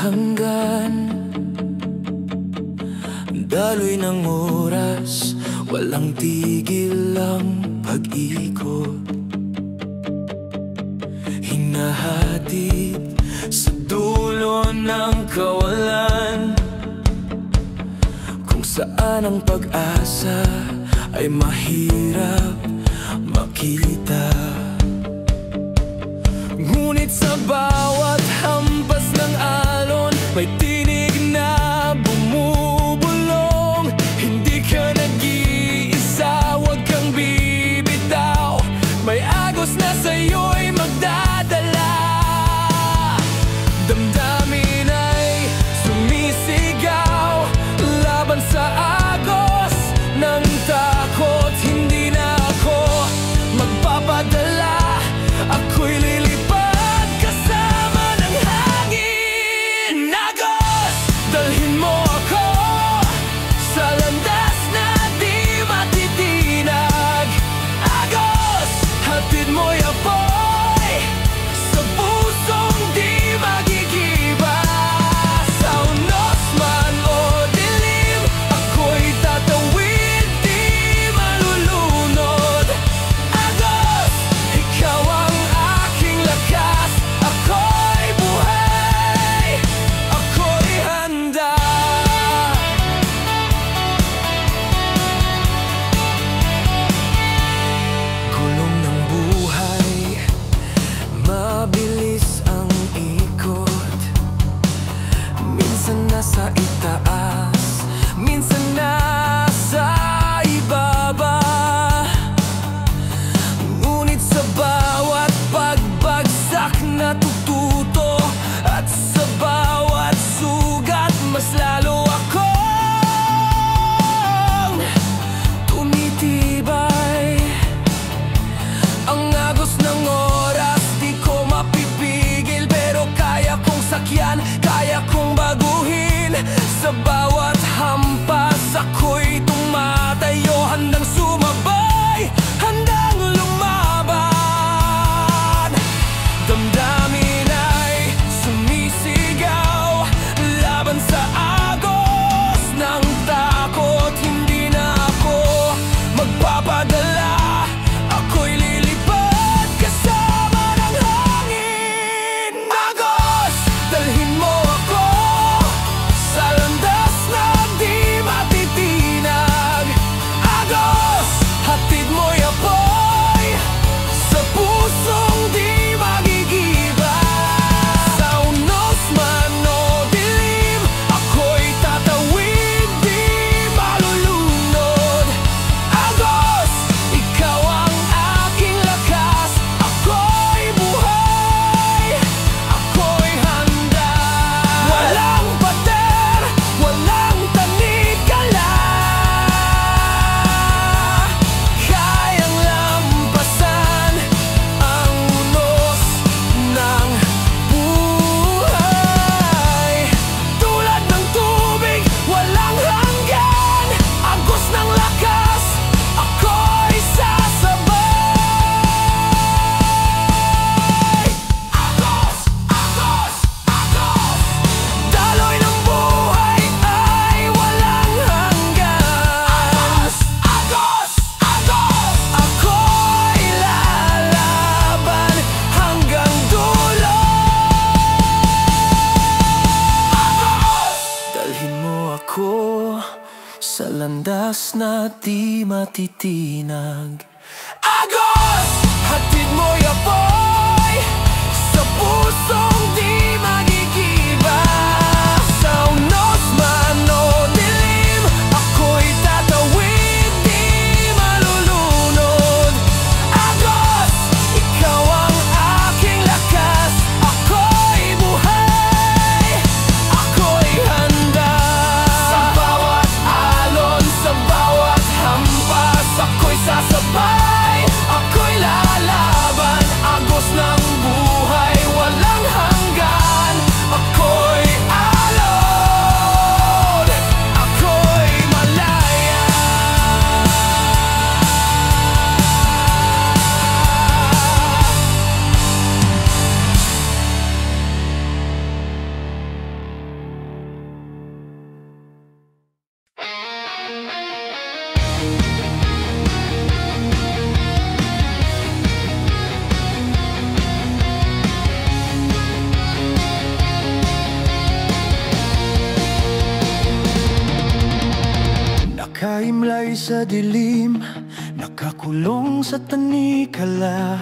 hanggan. Daloy ng oras, walang tigil ang pag-ikot. Hinahatid sa dulo ng kawalan, kung saan ang pag-asa ay mahirap makita. Ngunit sa bawat hampas ng alon, may tinig na bumubulong. Hindi ka nag-iisa, huwag kang bibitaw. May agos na sa'yo'y magdadala. Damdamin ay sumisigaw laban sa agos ng takot. Hindi na ako magpapadala, ako'y lilipad kasama ng hangin. Agos, dalhin mo ako sa landas na di matitinag. Agos, hatid mo'y apoy sa pusong di magigiba. Sa unos man o dilim, ako'y tatawid, di malulunod. Agos, ikaw ang aking lakas. Ako'y buhay, ako'y handa. Gulong ng buhay, mabilis ang ikot. Minsan nasa itaas, minsan nasa ibaba. Ngunit sa bawat pagbagsak natututo, at sa bawat sugat mas lalo akong tumitibay. Ang agos ng oras di ko mapipigil, pero kaya kong sakyan, kaya kong baguhin. Sa bawat hampas ako'y tumatayo, handang sumabay, handang lumaban. Damdamin ay sumisigaw laban sa agos ng takot. Hindi na ako magpapadala, ako'y lilipad kasama ng hangin. Agos, dalhin mo ako sa landas na di matitinag. Agos, hatid mo'y apoy sa pusong di magigiba. Sa unos man o dilim, ako'y tatawid, di malulunod. Agos, ikaw ang aking lakas. Ako'y buhay, ako'y handa. Walang pader, walang tanikala, kayang lampasan ang unos ng buhay. Tulad ng tubig, walang hanggan, agos ng lakas, ako'y sasabay. Agos, agos, agos, daloy ng buhay ay walang hanggan. Agos, agos, ako'y lalaban hanggang dulo. Agos, dalhin mo ako sa landas na di matitinag. Agos, hatid mo'y apoy sa pusong di magigiba. Sa unos man o dilim, ako'y tatawid, di malulunod. Agos, ikaw ang aking lakas. Ako'y buhay, ako'y handa. Sa bawat alon, sa bawat hampas, ako'y sasabay, ako'y lalaban. Agos ng buhay, walang hanggan, Naghihiwalay sa dilim, nakakulong sa tanikala.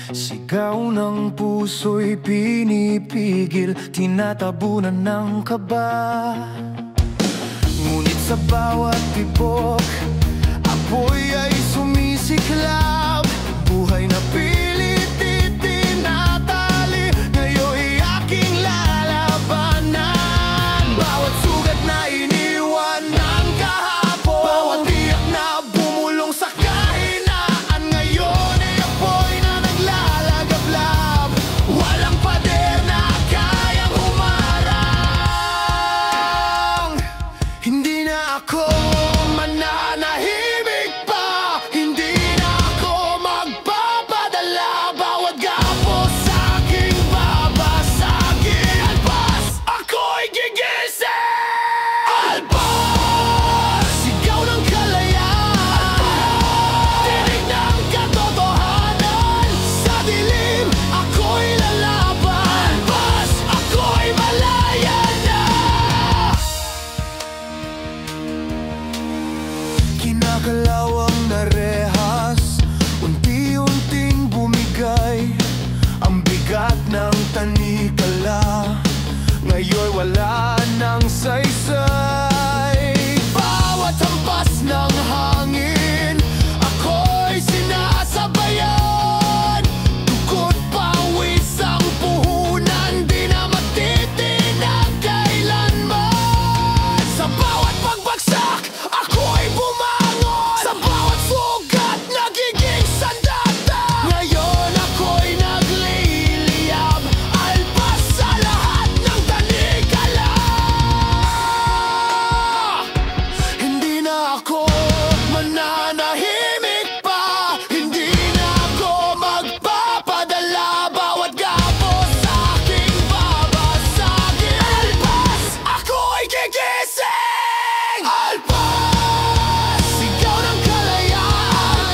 Sigaw ng puso'y pinipigil, tinatabunan ng kaba. Ngunit sa bawat tibok, apoy ay sumisiklab. Buhay na pilit itinatali, ngayon'y aking lalabanan. Bawat sugat na iniwan ng kahapon, bawat tiyak na bumulong sa kahinaan, ngayon ay apoy na naglalagablab. Walang pader na kayang humarang. Hindi na ako mananahimik pa, hindi na ako magpapadala. Bawat gapos sa aking babasagin, alpas, ako'y gigising. Alpas, sigaw ng kalayaan, tinig ng katotohanan. Sa dilim, ako'y lalaban. Alpas, ako'y malaya na. Kinakalawang na rehas, unti-unting bumigay. Ang bigat ng tanikala, ngayon wala nang saysay. Bawat hampas ng hangin, ako'y sinasabayan. Dugo't pawis ang puhunan, di na matitinag kailanman. Sa bawat pagbagsak, ako'y bumangon. Sa bawat sugat, nagiging sandata. Ngayon ako'y nagliliyab, alpas sa lahat ng tanikala. Hindi na ako mananahimik pa, hindi na ako magpapadala. Bawat gapos sa aking babasagin, alpas, ako'y gigising. Alpas, sigaw ng kalayaan,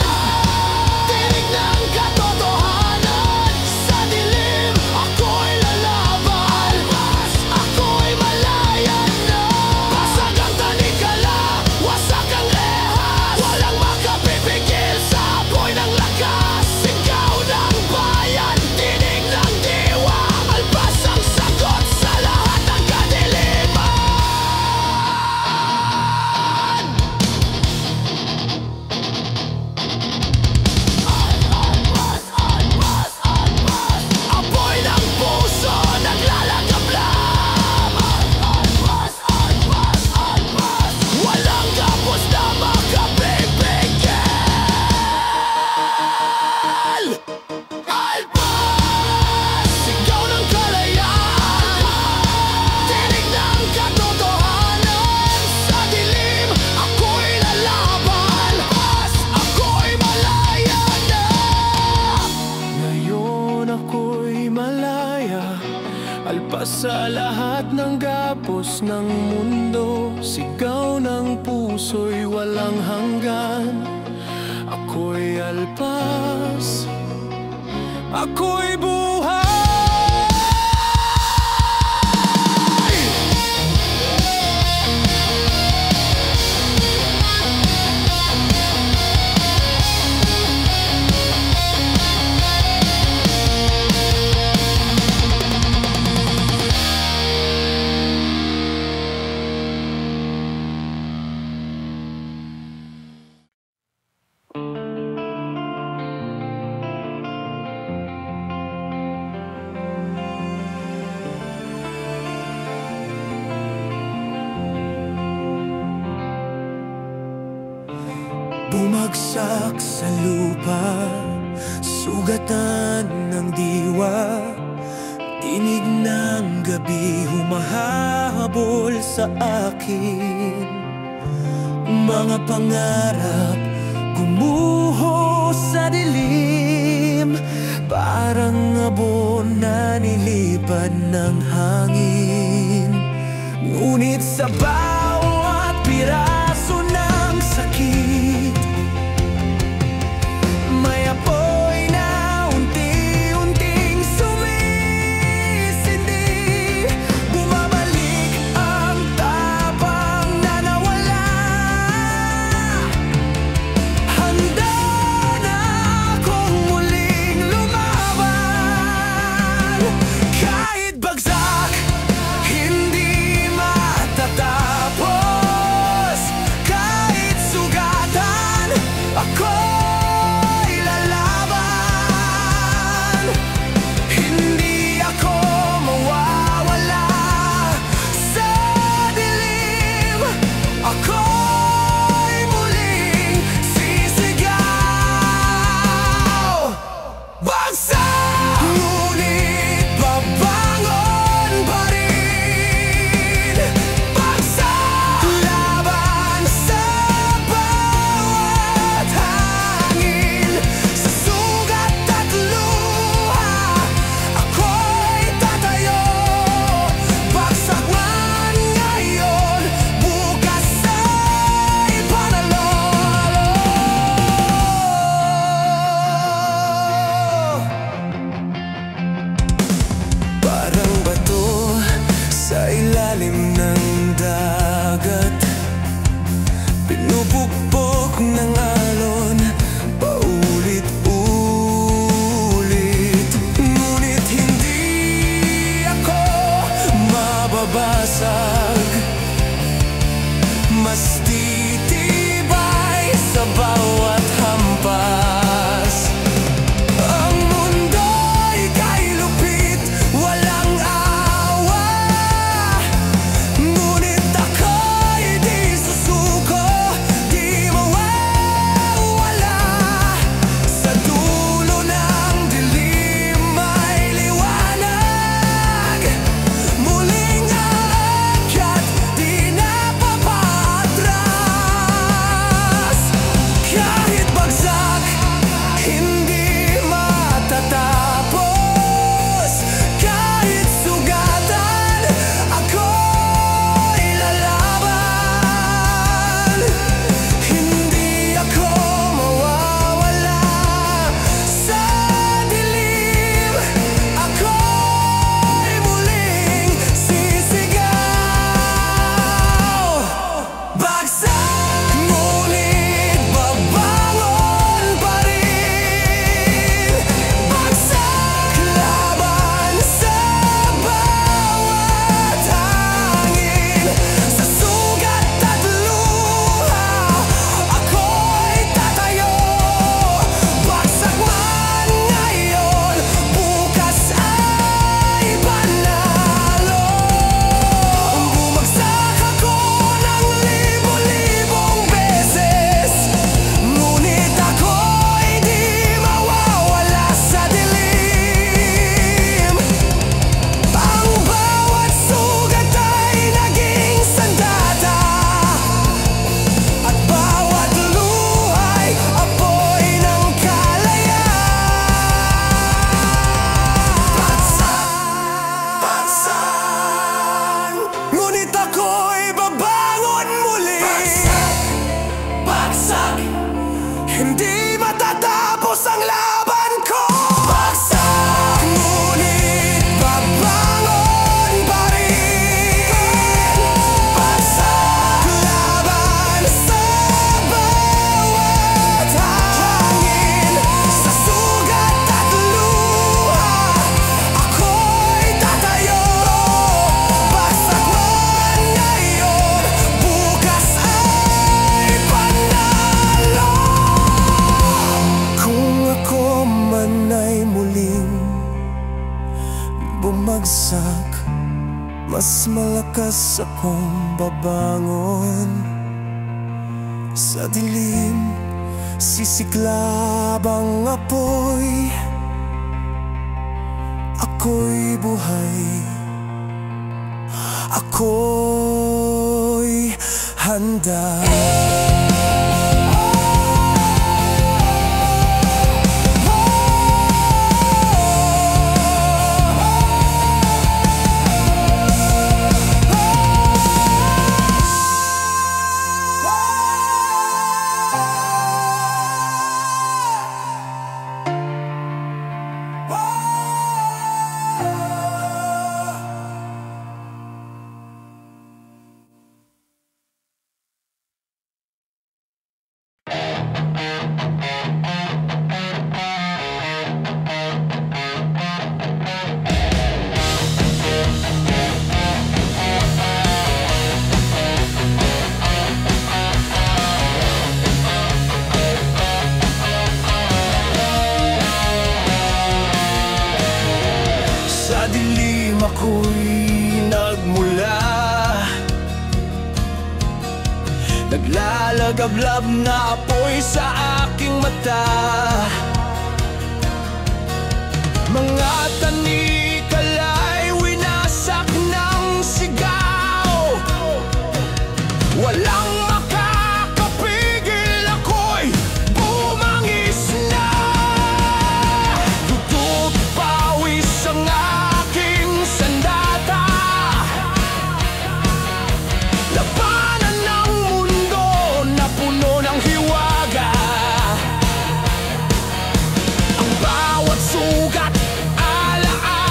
tinig ng katotohanan. Sa dilim, ako'y lalaban. Alpas, ako'y malaya na. Basag ang tanikala, wasak ang rehas. Walang makapipigil sa apoy ng lakas. Sigaw ng bayan, tinig ng diwa. Alpas ang sagot sa lahat ng kadiliman. Apoy ng puso naglalagablab. Walang kapos na makapipigil. Alpas, sigaw ng kalayaan, tinig ng katotohanan. Sa dilim, ako'y lalaban. Alpas, ako'y malaya na. Ngayon ako'y malaya, alpas sa lahat ng gapos ng mundo. Sigaw ng puso'y walang hanggan. Ako'y alpas, ako'y buhay. Bumagsak sa lupa, sugatan ng diwa. Tinig ng gabi humahabol sa akin. Mga pangarap gumuho sa dilim, parang abon na nilipad ng hangin. Ngunit sa bawat piraso ng sakit, may apoy na unti-unting sumisindi. Bumabalik ang tapang na nawala. bukas akong babangon sa dilim, sisiklab ang apoy. Ako'y buhay, ako'y handa. Sa dilim ako'y nagmula, naglalagablab na apoy sa aking mata. Mga tanikala'y winasak ng sigaw, walang makakapigil, ako'y bumangis na. Dugo't pawis ang aking sandata, labanan ng mundo na puno ng hiwaga. Ang bawat sugat, alaala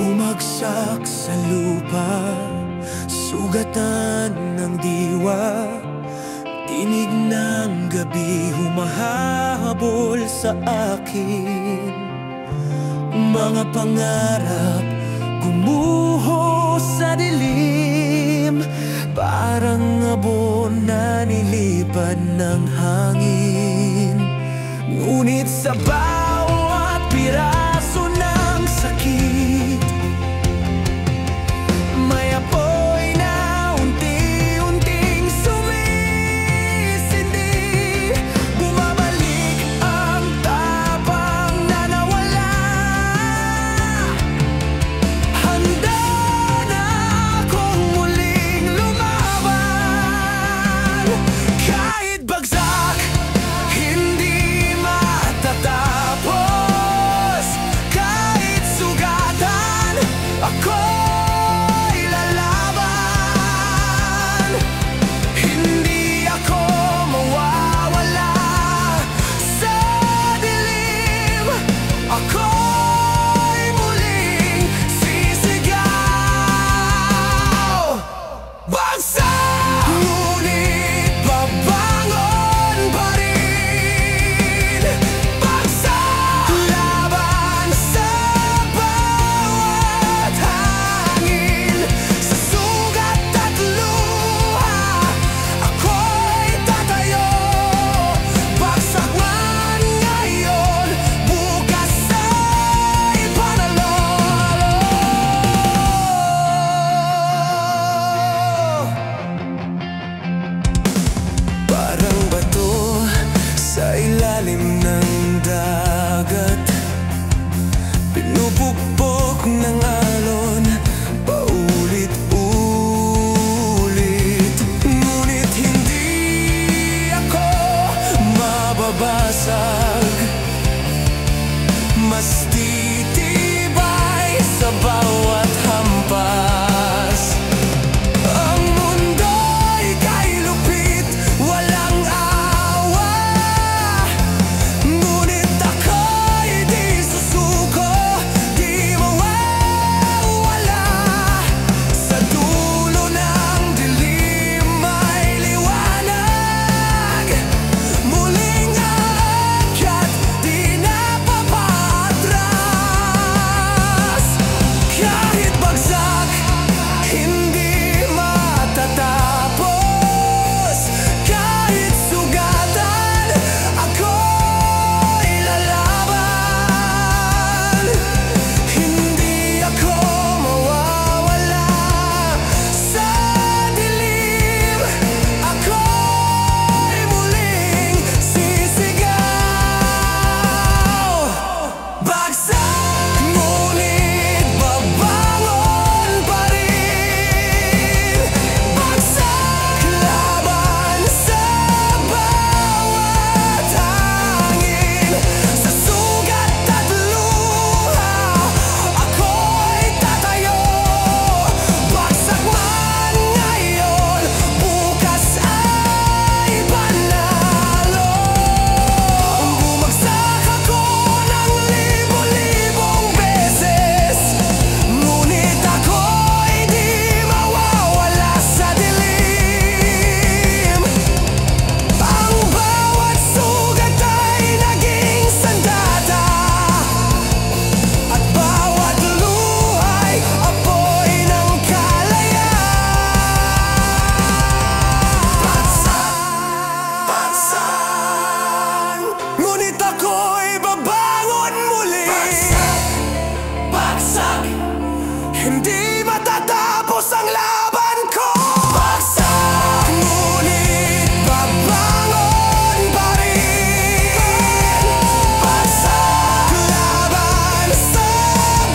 bumagsak sa lupa, sugatan ng diwa. Tinig ng gabi humahabol sa akin. Mga pangarap gumuho sa dilim, parang abon na nilipad ng hangin. Ngunit sa bawat piraso ng sakit, may apoy na unti-unting sumisindi. Bumabalik ang tapang na nawala. Handa na akong muling lumaban. Kahit bagsak, hindi matatapos. Kahit sugatan, ako'y lalaban. Hindi ako mawawala sa dilim. Ako'y muling sisigaw. Bagsak, ngunit babangon pa rin. Bagsak, laban sa bawat hangin. Sa sugat at luha, ako'y tatayo. Bagsak man ngayon, bukas ay panalo. Parang bato sa ilalim ng dagat, pinupukpok ng alon paulit-ulit. Ngunit hindi ako mababasag, mas titibay sa bawat hampas. Ang mundo'y kay lupit, walang awa. Ngunit ako'y di susuko, di mawawala. Sa dulo ng dilim may liwanag. Muling aakyat, di napapatras. Kahit bagsak, hindi matatapos. Kahit sugatan, ako'y lalaban. Hindi ako mawawala sa dilim. Ako'y muling sisigaw. Bagsak, ngunit babangon pa rin. Bagsak, laban sa bawat hangin. Sa sugat at luha, ako'y tatayo. Bagsak man ngayon, bukas ay panalo. Bumagsak ako ng libo-libong beses, ngunit ako'y di mawawala sa dilim. Ang bawat sugat ay naging sandata, at bawat luha'y apoy ng kalayaan. Bagsak, ngunit ako'y babangon muli. Bagsak, hindi matatapos ang laban ko. Bagsak, ngunit babangon pa rin. Bagsak, laban sa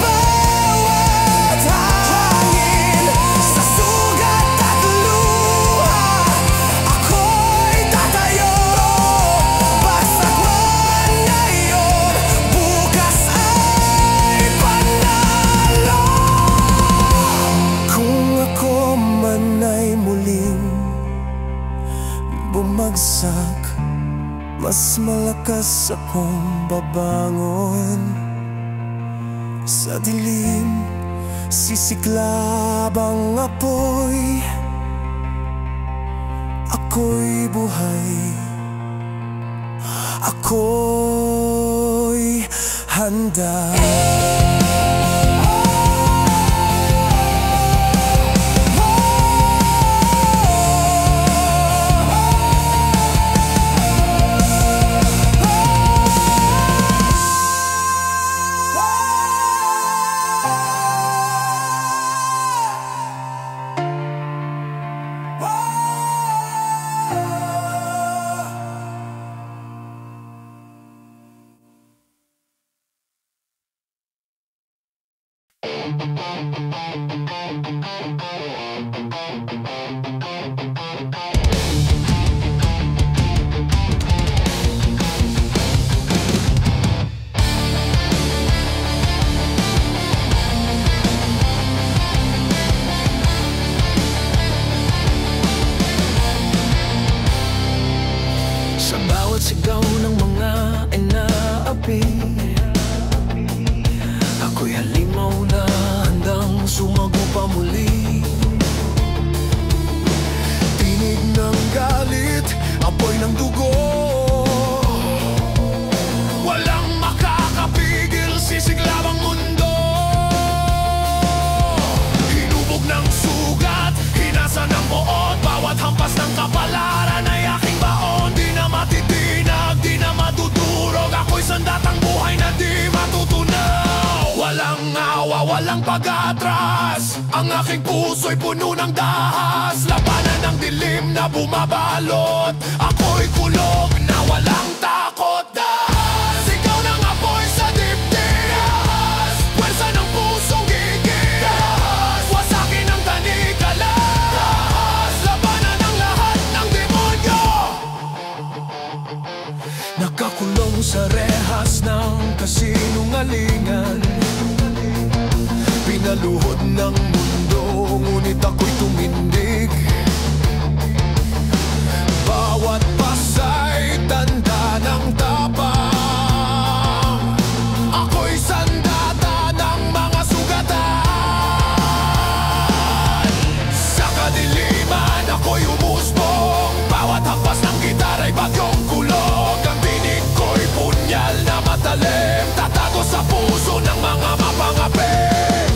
bawat hangin. Sa sugat at luha, ako'y tatayo. Bagsak man ngayon, bukas ay panalo. Kung ako man ay muling bumagsak, mas malakas akong babangon. Sa dilim Sisiklab ang apoy, ako'y buhay, ako'y handa. Sa bawat sigaw ng mga inaapi, ako'y halimaw na handang sumago pa muli. Tinig ng galit, apoy ng dugo, walang makakapigil, sisiglab ang mundo. Hinubog ng sugat, hinasa ng buot, bawat hampas ng kapalaran ay aking baon. Di na matitinag, di na matutulog, ako'y sandatang buhay na di matutunaw. Walang awa, walang pag-atras, ang aking puso'y puno ng dahas. Labanan ng dilim na bumabalot, ako'y kulog na walang takot. Dahas, ikaw ng apoy sa dibdib. Dahas, pwersa ng pusong gigil. Dahas, wasakin ang tanikala. Dahas, labanan ang lahat ng demonyo. Nakakulong sa rehas ng kasinungalingan, Pinaluhod ng mundo, ngunit ako'y tumindig. Bawat pasa'y tanda ng tapang, ako'y sandata ng mga sugatan. Sa kadiliman ako'y umusbong, bawat hampas ng gitara'y bagyong kulog. Ang tinig ko'y punyal na matalim, tatago sa puso ng mga mapangapi.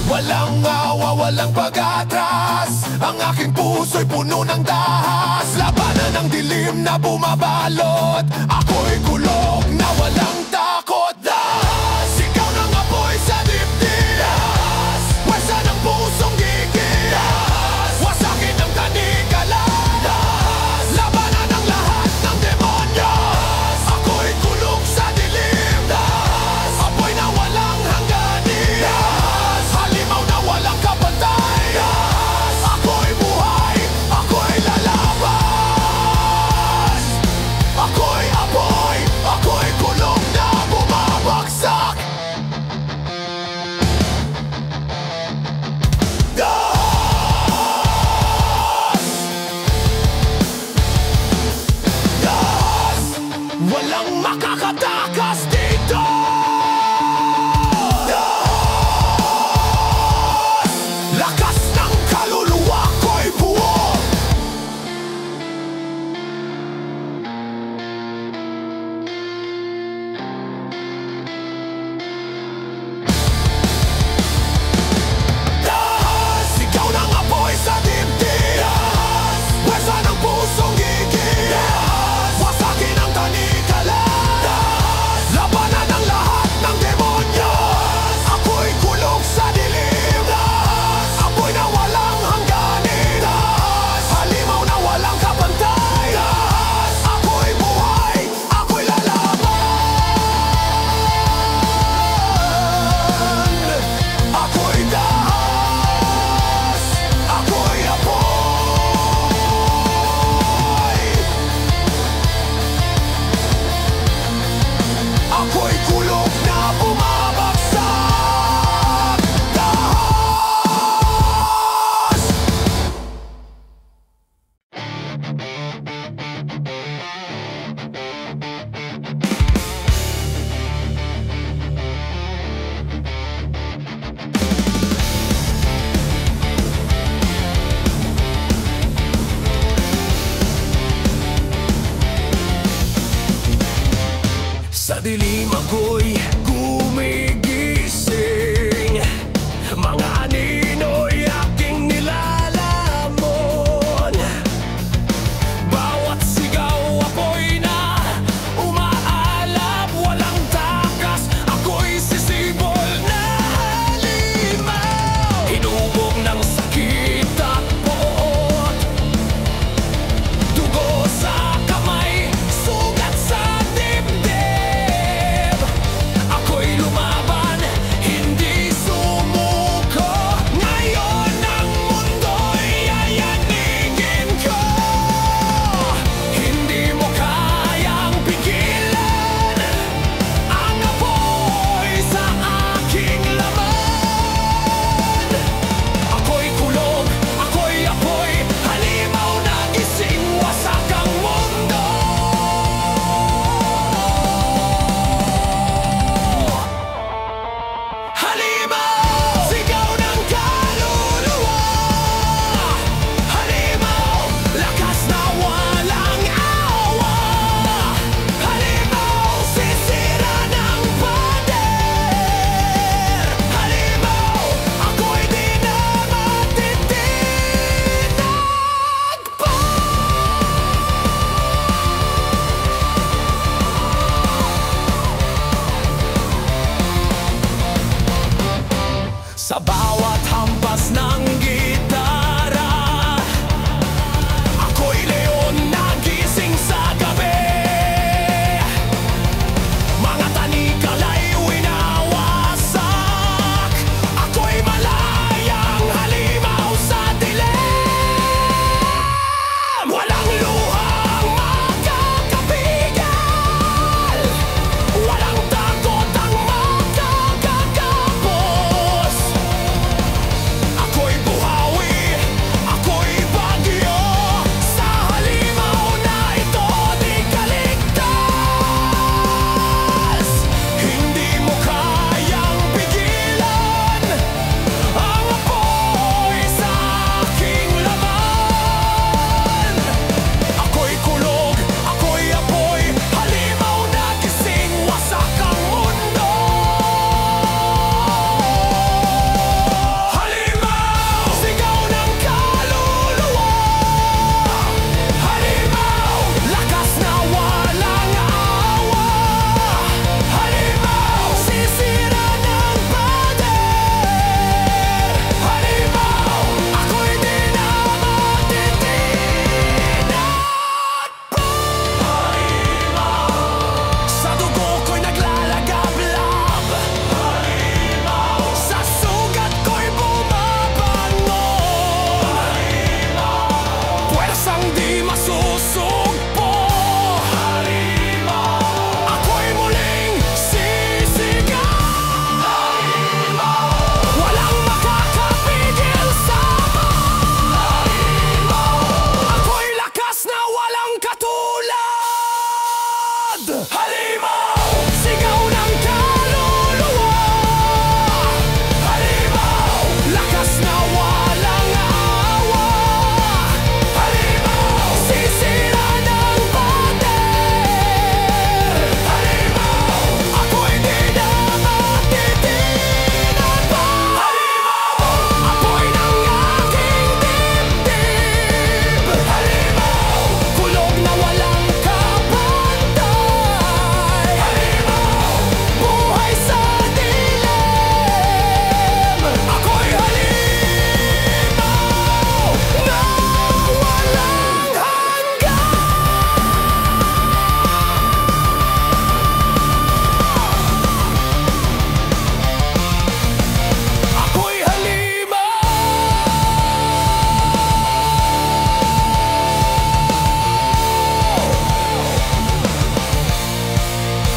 Walang awa, walang pag-atras, ang aking puso'y puno ng dahas. Labanan ng dilim na bumabalot, ako'y kulog na walang takot. Dahas, ikaw ng apoy sa dibdib. Dahas, pwersa ng pusong gigil. Dahas, wasakin ang tanikala. Dahas, labanan ang lahat ng demonyo. Dahas, ako'y kulog sa dilim. Dahas, apoy na walang hangganin. Dahas, halimaw na walang kapantay. Dahas, ako'y buhay, ako'y lalaban. Ako'y apoy, ako'y kulog na bumabalot. Halimaw, sigaw ng kaluluwa. Halimaw, lakas na walang awa. Halimaw, sisira ng pader. Halimaw, ako'y di na matitinag pa. Sa bawat hampas ng gitara, ako'y leon na gising sa gabi. Mga tanikala'y winawasak, ako'y malayang halimaw sa dilim. Walang luhang makakapigil, walang takot ang makakagapos. Ako'y buhawi, ako'y bagyo, sa halimaw na ito di kaligtas. Hindi mo kayang pigilan ang apoy sa aking laman. Ako'y kulog, ako'y apoy, halimaw na gising, wasak ang mundo. Halimaw, sigaw ng kaluluwa. Halimaw, lakas na walang awa. Halimaw, sisira ng pader. Halimaw, ako'y di na matitinag pa. Sa dugo ko'y naglalagablab. Sa sugat ko'y bumabangon. Puwersang di masusugpo. Ako'y muling sisigaw. Walang makakapigil sa ako'y lakas na walang katulad. Halimaw, sigaw ng kaluluwa. Halimaw, lakas na walang awa. Halimaw, sisira ng pader. Halimaw, ako'y di na matitinag pa. Halimaw, apoy ng aking dibdib. Halimaw, kulog na walang kapantay. Halimaw, buhay sa dilim. Ako'y halimaw na walang hanggan. Ako'y halimaw.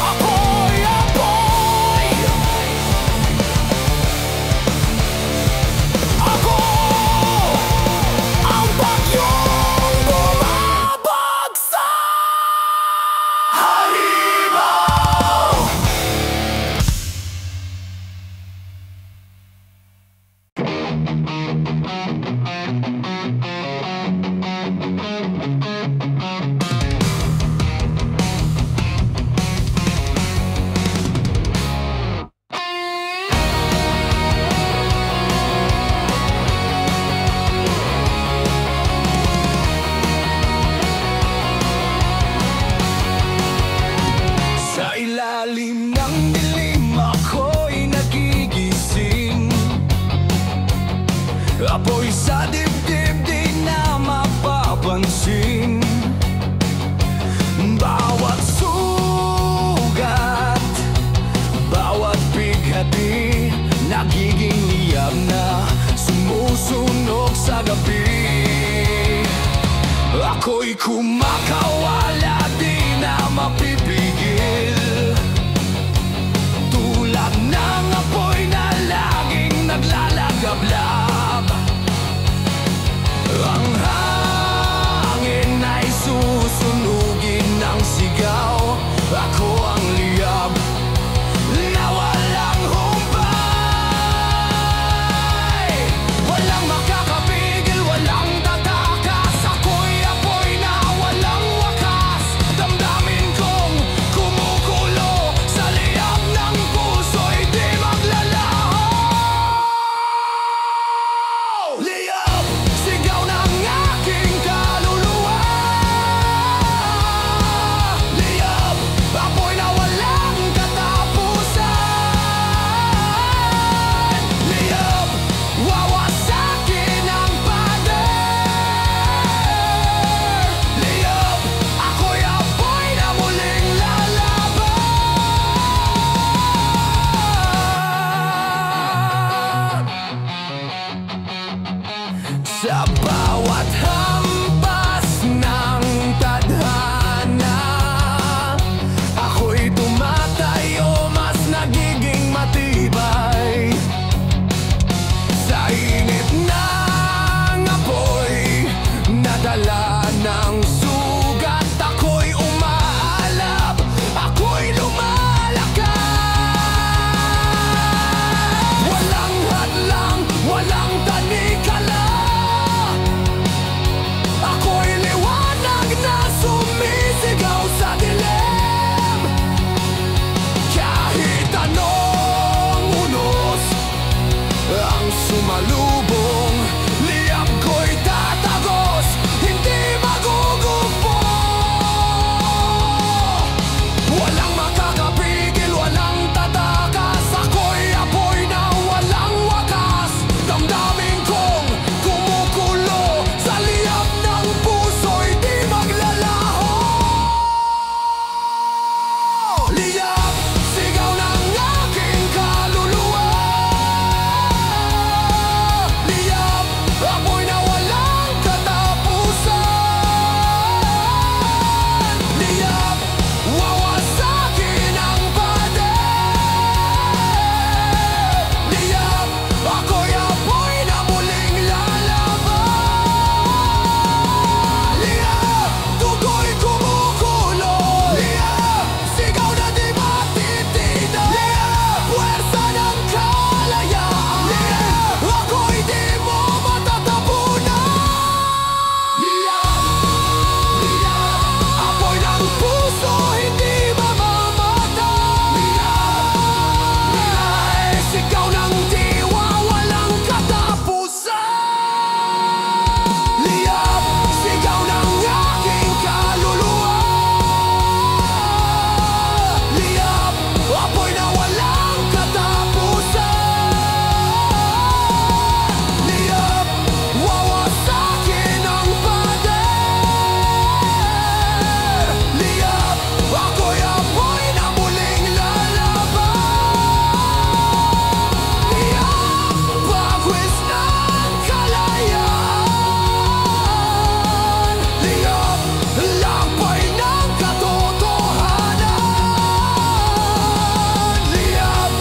Apoy, apoy. Ako ang bagyong bumabagsak. Halimaw. Sa ilalim ng dilim ako'y nagigising. Apoy sa dibdib di na mapapansin. Bawat sugat, bawat bighati, nagiging liyab na sumusunog sa gabi. Ako'y kumakawala, di na mapipigil. Tulad ng apoy na laging naglalagablab. Ang hangin ay susunugin ng sigaw. Ako ang liyab na walang humpay. Sa bawat hampas ng tadhana, ako'y tumatayo, mas nagiging matibay. Sa init ng apoy, nadala ng sugat, ako'y umaalab, ako'y lumalakad. Walang hadlang, walang tanikala, ako'y liwanag na sumisigaw sa dilim. Kahit anong unos ang sumalubong, liyab ko'y tatagos, hindi magugugpo. Walang makakapigil, walang tatakas, ako'y apoy na walang wakas. Damdamin kong kumukulo, sa liyab ng puso'y di maglalaho. Liyab, sigaw ng aking kaluluwa. Liyab, apoy na walang katapusan. Liyab, wawasakin ang pader. Liyab, ako'y apoy na muling lalaban. Liyab, tugo'y kumukulo. Liyab, sigaw na di matitinan. Liyab, puwersa ng kalayaan. Liyab, ako'y di mo matatapunan. Liyab, apoy ng puso, hindi mamamatay. Liyab, sigaw ng diwa, walang katapusan. Liyab, sigaw ng aking kaluluwa. Liyab, apoy na walang katapusan. Liyab, wawasakin ang pader. Liyab, ako'y apoy na muling lalaban. Liyab, pagwis ng kalayaan. Liyab, lakbay ng katotohanan. Liyab,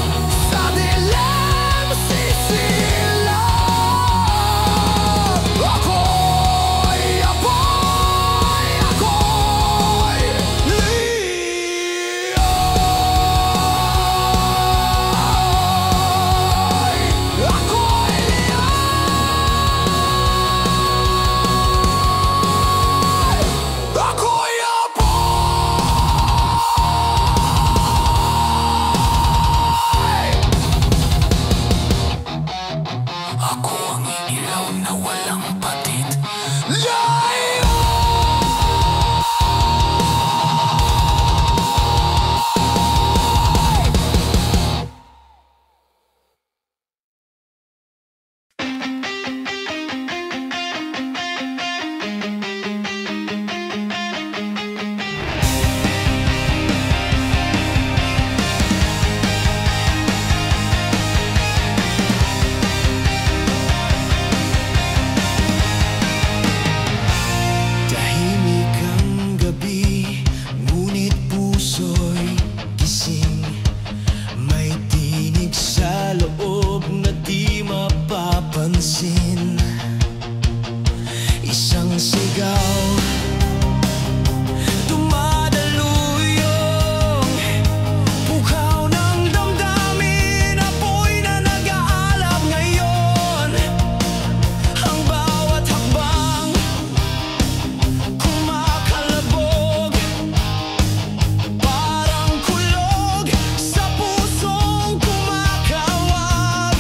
sa dilim sisilap. Ako'y apoy, ako'y liyab. Ako'y liyab. Ako'y apoy. Ako ang ilaw na walang patid. Live! Tahimik ang gabi, ngunit puso'y gising. May tinig sa loob na di mapapansin. Isang sigaw, dumadaluyong pukaw ng damdamin, apoy na nag-aalab ngayon. Ang bawat hakbang kumakalabog, parang kulog sa pusong kumakawag.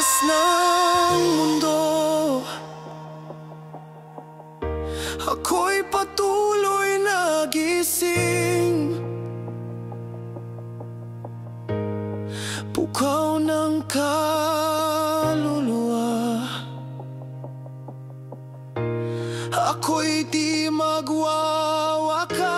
wakas ng mundo, ako'y patuloy nagising, pukaw ng kaluluwa. Ako'y di magwawakas.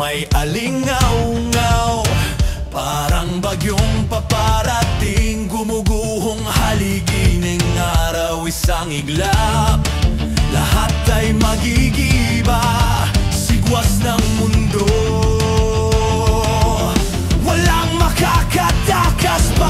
May alingaw-ngaw, parang bagyong paparating, gumuguhong haligi ng araw, isang iglap. Lahat ay magigiba, sigwas ng mundo, walang makakatakas pa.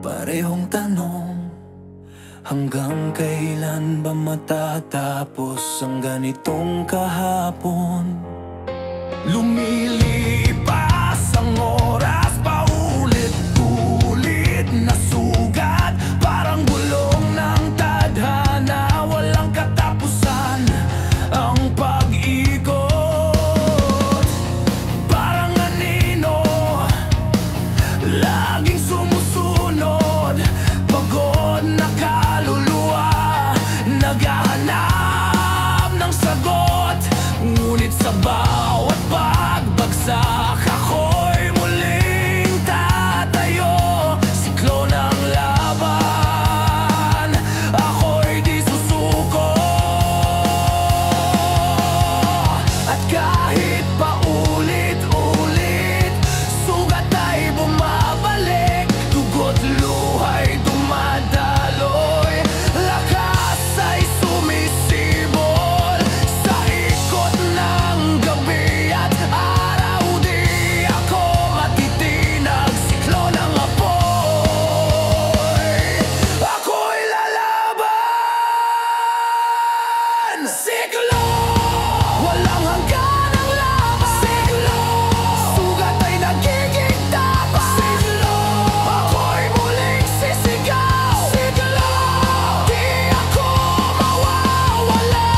Parehong tanong, Hanggang kailan ba matatapos ang ganitong kahapon? Lumilipas ang oras, paulit-ulit na sugat, parang bulong ng tadhana, walang katapusan ang pag-ikot. Parang anino, laging sumusunod, pagod na kaluluwa, naghahanap ng sagot. Ngunit sa bawat pagbagsak, ako'y muling tatayo. Siklon ang laban, ako'y di susuko. At kahit paulit-ulit, sugat ay bumabalik, dugo't luha'y dumadaloy, lakas ay sumisibol sa ikot ng gabi at araw. Di ako matitinag, siklon ang apoy, ako'y lalaban. Siklo, walang hanggan ang laban. Siklo, sugat ay nagiging tapang. Siklo, ako'y muling sisigaw. Siklo, di ako mawawala.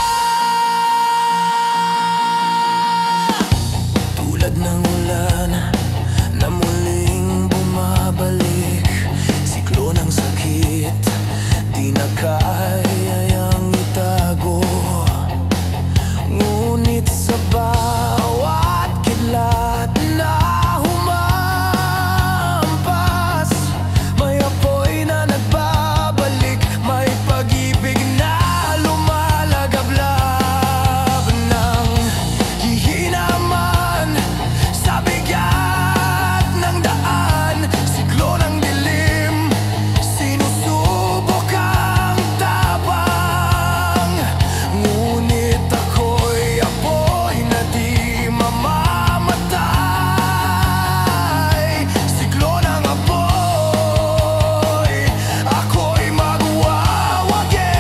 Tulad ng ulan na muling bumabalik, siklo ng sakit, di na kayang itago. Ngunit sa bawat kidlat na humampas, may apoy na nagbabalik, may pag-ibig na lumalagablab. Nang hihina man sa bigat ng daan, siklo ng dilim, sinusubok ang tapang. Ngunit ako'y apoy na di mamamatay. Siklo ng apoy, ako'y magwawagi.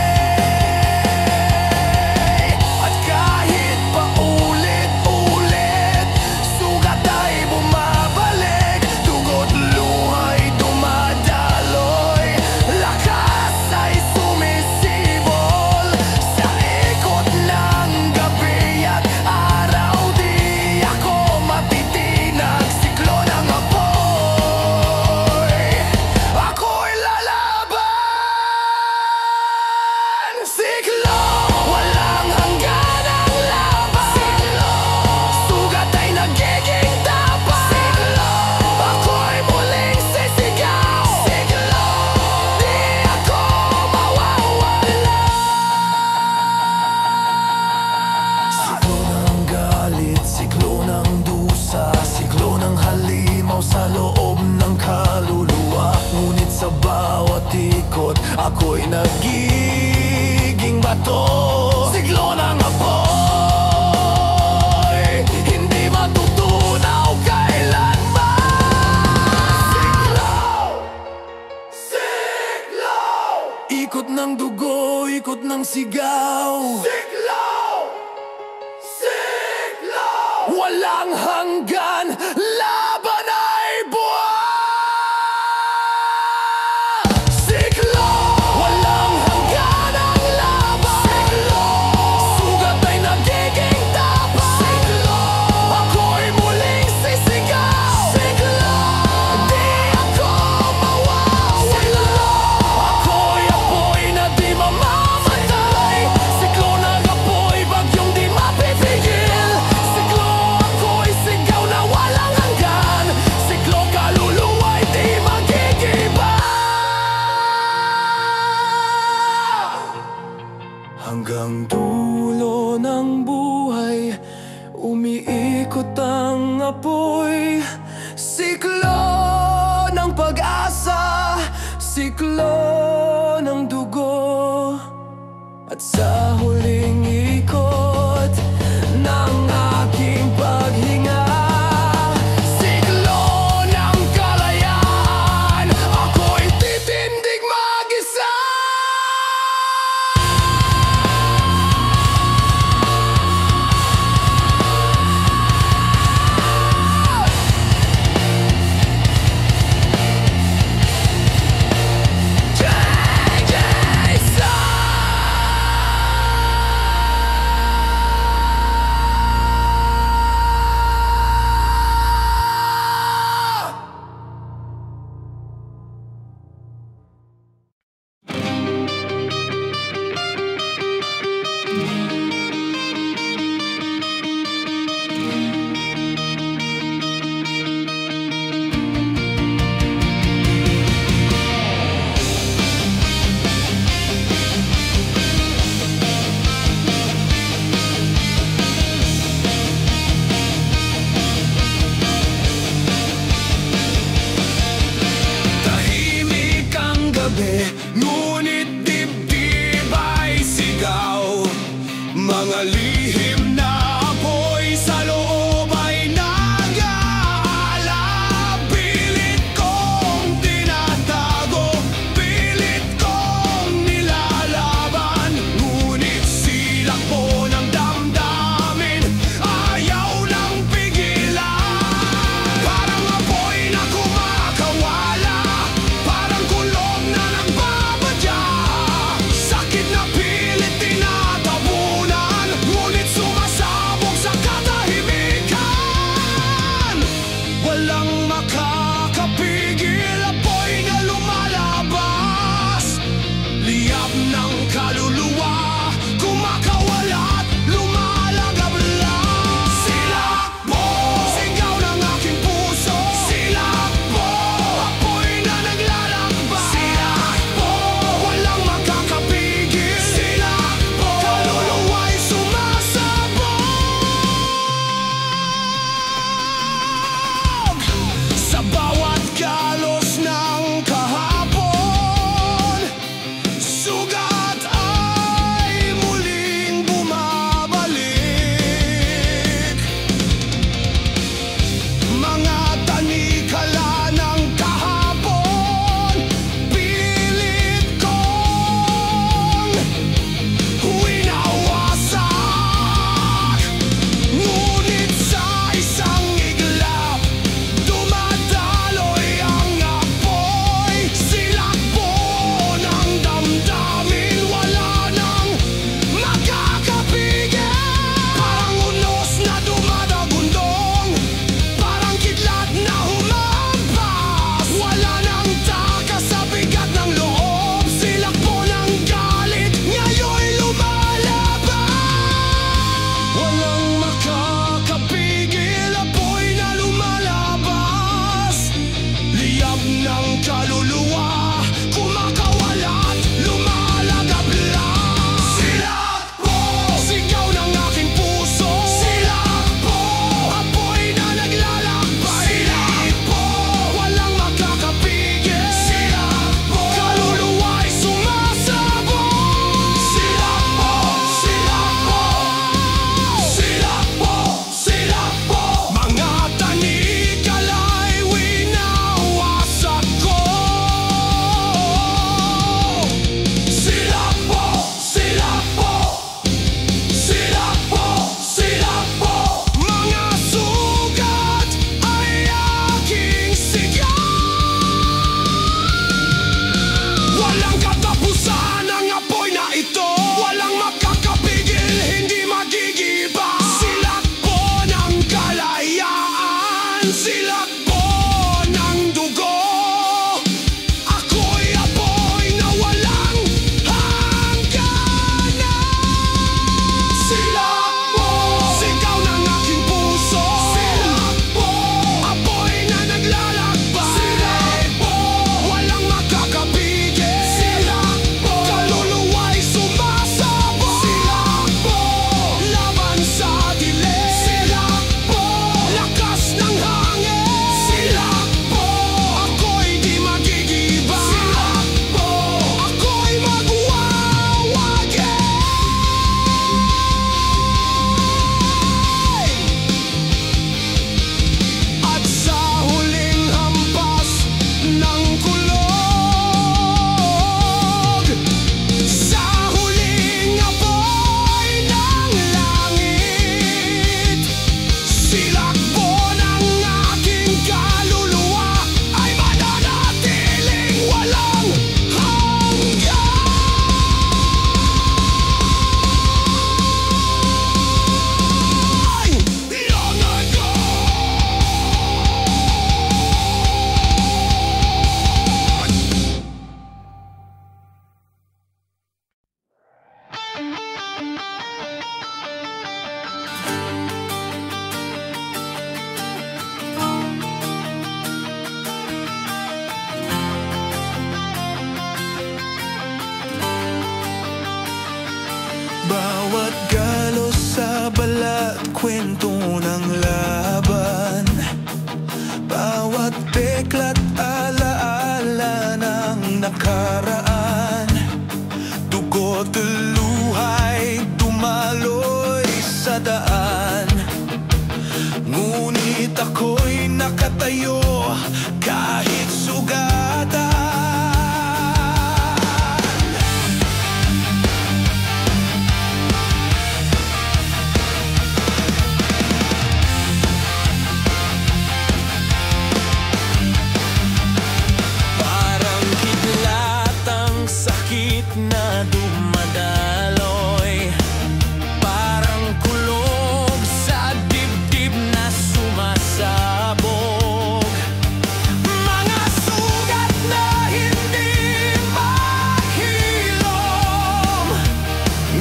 At kahit paulit-ulit, sugat ay bumabalik, dugo't luha'y dumadaloy, lakas ay sumisibol sa ikot ng gabi at araw. Di ako matitinag, siklo ng apoy, ako'y lalaban. Siklo, walang hanggan ang laban. Siklo, sugat ay nagiging tapang. Siklo, ako'y muling sisigaw. Siklo, di ako mawawala. Siklo ng galit, siklo ng dusa, siklo ng halimaw sa loob ng kaluluwa. Ngunit sa bawat ikot, ako'y nagiging bato. Siklo ng apoy, hindi matutunaw kailanman. Siklo, siklo, ikot ng dugo, ikot ng sigaw. Siklo, siklo, walang hanggan, laban ay buwan. Siklo, walang hanggan ang laban. Siklo, sugat ay nagiging tapang. Siklo, ako'y muling sisigaw. Siklo, di ako mawawala. Siklo, ako'y apoy na di mamamatay. Siklo ng apoy, bagyong di mapipigil. Siklo, ako'y sigaw na walang hanggan. Siklo, kaluluwa'y di magigiba. Hanggang dulo ng buhay, umiikot ang apoy. Siklo ng pag-asa, siklo ng dugo. At sa huling ikot ng aking paghinga, siklo ng kalayaan, ako'y titindig mag-isa. gabi, ngunit dibdib ay sigaw. Mga lihim na apoy sa loob ay nag-aalab. Pilit kong tinatago, pilit kong nilalaban, ngunit silak po ng damdamin ayaw nang pigilan. Parang apoy na kumakawala, parang kulog na nagbabadya. nakaraan. Dugo't luhay dumaloy sa daan. Ngunit ako'y nakatayo kahit sugatan. Parang kidlatang sakit na dumadaloy. Parang kulog sa dibdib na sumasabog. Mga sugat na hindi maghilom.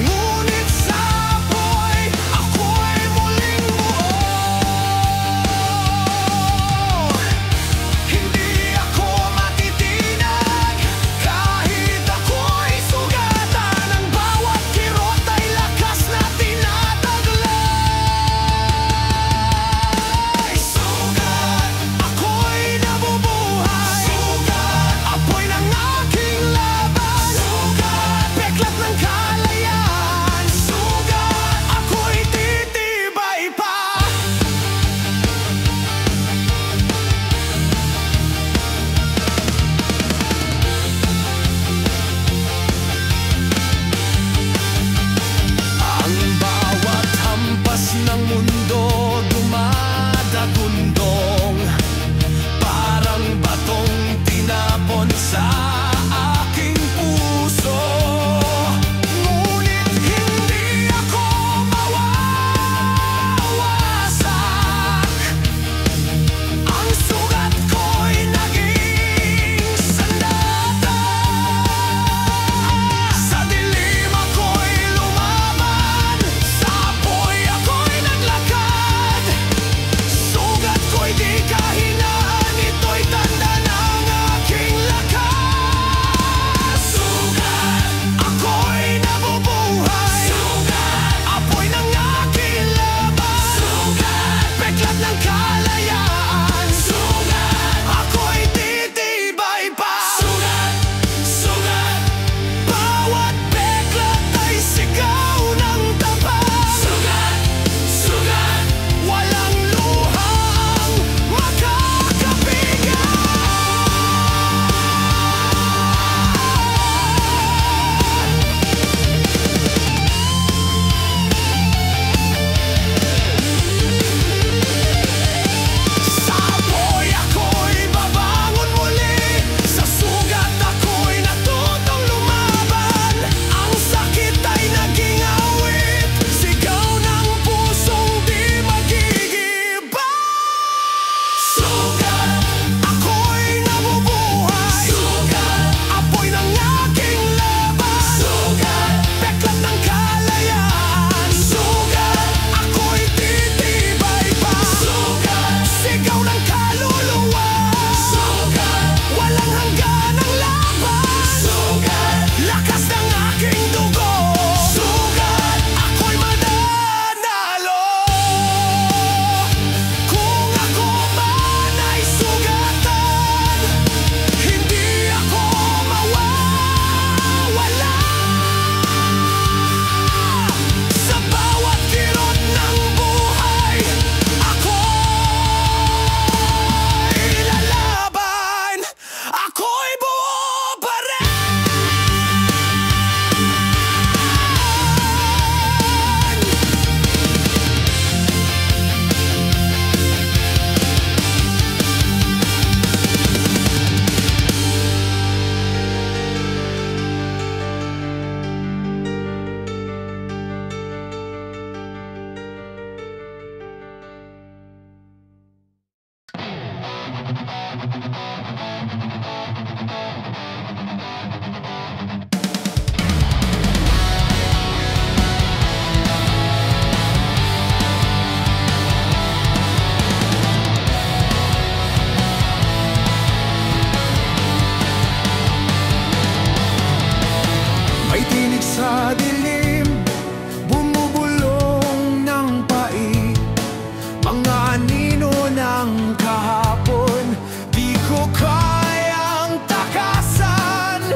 Ngunit sa apoy, ako'y muling buo. Hindi ako matitinag kahit ako'y sugatan. Ang bawat kirot ay lakas na tinataglay. Sugat, ako'y nabubuhay. Sugat, apoy ng aking laban. Sugat, peklat ng kalayaan. Sugat, ako'y titibay pa. Ang bawat hampas ng mundo dumadagundong. Parang batong tinapon sa aking puso. Ngunit hindi ako mawawasak. Ang sugat ko'y naging sandata. Sa dilim ako'y lumaban. Sa apoy ako'y naglakad. Sugat ko'y di kahinaan. Ito'y tanda ng aking lakas. Sugat, ako'y nabubuhay. Sugat, apoy ng aking laban. Sugat, peklat ng kalayaan. Sugat, ako'y titibay pa. Sugat, sugat, bawat peklat ay sigaw ng tapat. Sugat, sugat, walang luha ang makakapigan. Sa apoy ako'y babangon muli. Sa sugat ako'y natutong lumaban. Ang sakit ay naging awit. Sigaw ng pusong di magigibay. Sugat, ako'y nabubuhay. Sugat, apoy ng aking laban. Sugat, peklat ng kalayaan. Sugat, ako'y titibay pa. Sugat, sigaw ng kaluluwa. Sugat, walang hangganang laban. Sugat, lakas ng aking dugo. Sugat, ako'y mananalo. Kung ako man ay sugatan, hindi ako mawawala. Sa bawat kirot ng buhay, ako'y lalaban. Ako'y buo pa rin. May tinig sa dilim, bumubulong ng pait. Mga anino ng kahapon, di ko kayang takasan.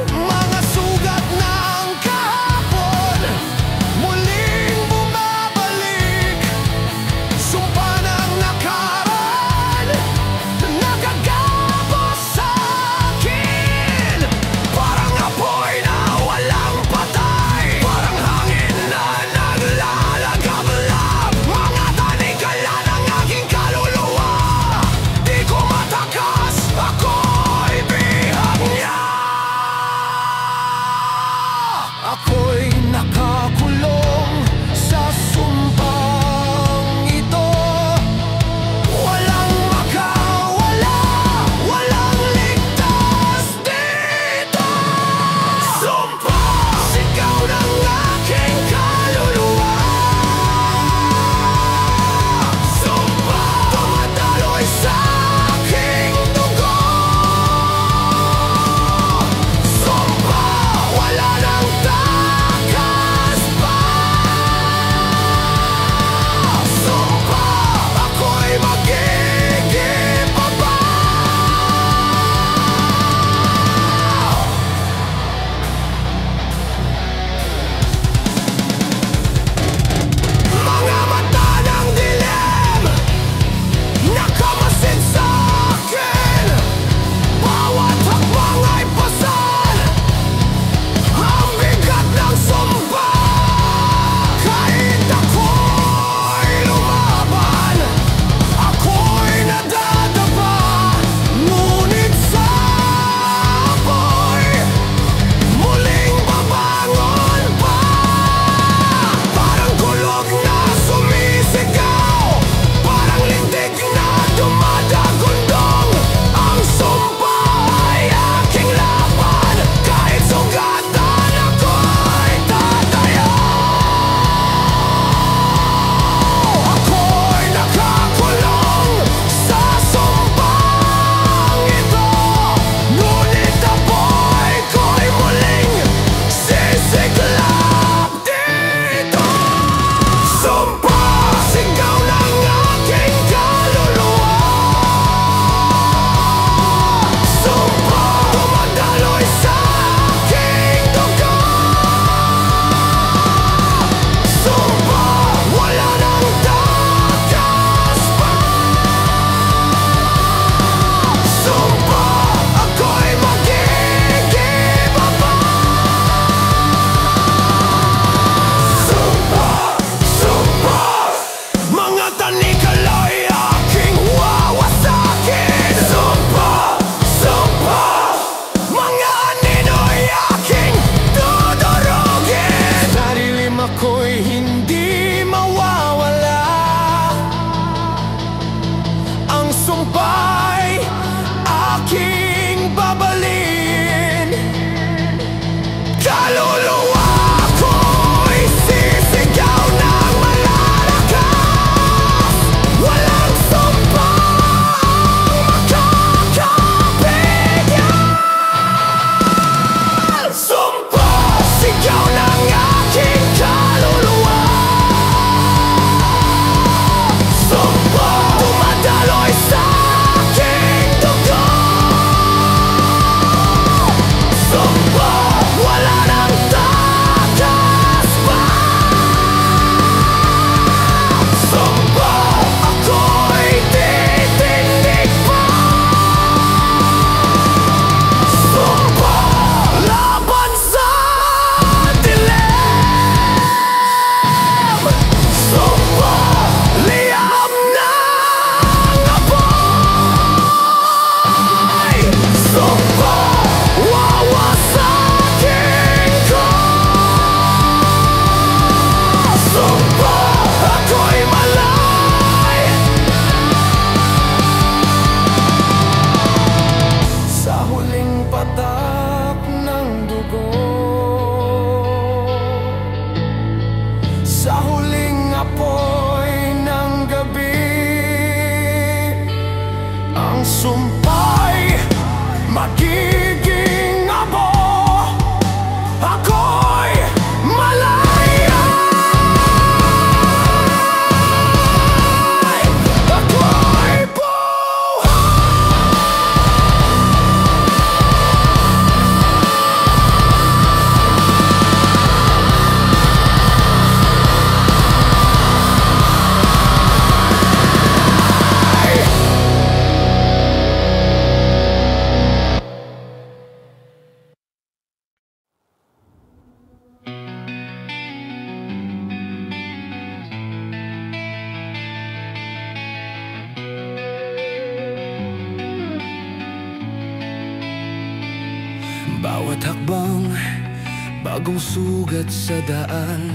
bagong sugat sa daan.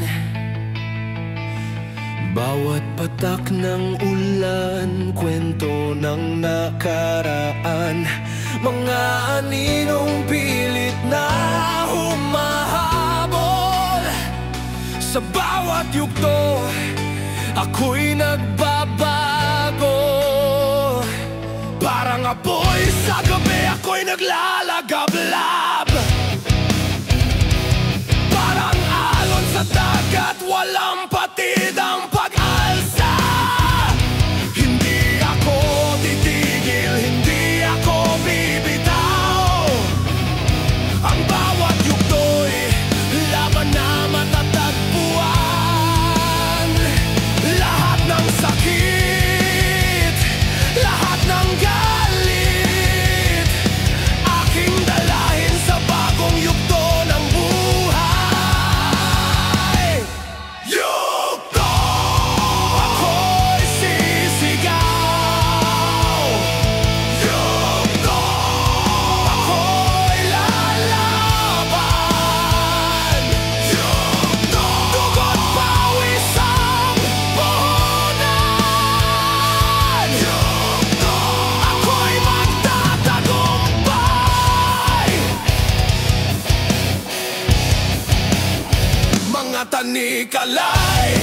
Bawat patak ng ulan, kwento ng nakaraan. Mga aninong pilit na humahabol. Sa bawat yugto, ako'y nagbabago. Parang apoy sa gabi, ako'y naglalagablab. Parang alon sa dagat, walang patid ang pag-alsa. Hindi ako titigil, hindi ako bibitaw. Ang bawat yugto'y laban na matatagpuan. Lahat ng sakit, lahat ng galit, aking dalahin sa bagong yugto ng buhay. Yugto! Ako'y sisigaw. Yugto! Ako'y lalaban. Yugto! Dugo't pawis ang puhunan. Yugto! Ako'y magtatagumpay. Mga tanikalay,